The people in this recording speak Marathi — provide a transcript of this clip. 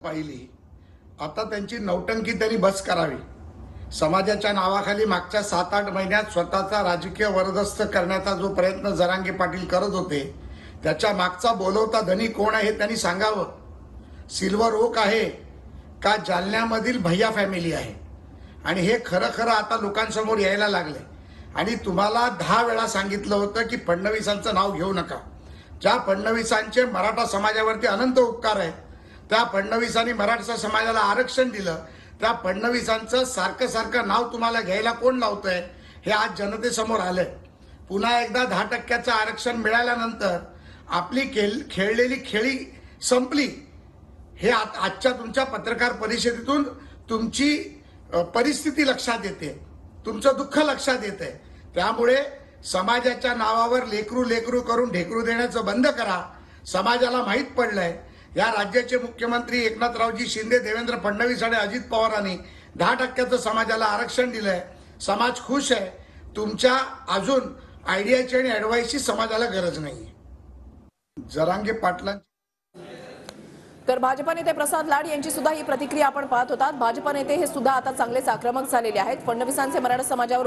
पाहिली, आता त्यांची नौटंकी त्यांनी बस करावी। समाजाच्या नावाखाली मागच्या 7-8 महिन्यात स्वतःचा राजकीय वरदस्त करण्याचा जो प्रयत्न जरांगे पाटील करत होते, त्याच्या मागचा बोलवता धनी कोण आहे त्यांनी सांगावं। सिल्वर ओक आहे का जालन्यामधील भैया फॅमिली आहे? आणि हे खरं खरं आता लोकांसमोर यायला लागले। आणि तुम्हाला 10 वेळा सांगितलं होतं की फडणवीसांचं नाव घेऊ नका। ज्या फडणवीसांचे मराठा समाजावरती अनंत उपकार आहेत, त्या फडणवीसांनी मराठा समाजाला आरक्षण दिलं, त्या फडणवीसांचं सारखं सारखं नाव तुम्हाला घ्यायला कोण लावतंय हे आज जनतेसमोर आलंय। पुन्हा एकदा 10% आरक्षण मिळाल्यानंतर आपली खेळलेली खेळी संपली हे आजच्या तुमच्या पत्रकार परिषदेतून तुमची परिस्थिती लक्षात येते, तुमचं दुःख लक्षात येते। त्यामुळे समाजाच्या नावावर लेकरू लेकरू करून ढेकरू देण्याचं बंद करा। समाजाला माहीत पडलंय या राज्याचे मुख्यमंत्री एकनाथरावजी शिंदे, देवेंद्र फडणवीस आणि अजित पवारांनी 10% समाजाला आरक्षण दिलंय। समाज खुश आहे। तुमच्या अजून आयडियाची आणि ॲडवाइसची समाजाला गरज नाही। जरांगे पाटलांची तर भाजप नेते प्रसाद लाड यांची सुद्धा ही प्रतिक्रिया आपण पाहत होतात। भाजप नेते हे सुद्धा आता चांगलेच आक्रमक झालेले आहेत। फडणवीसांचे मराठा समाजावर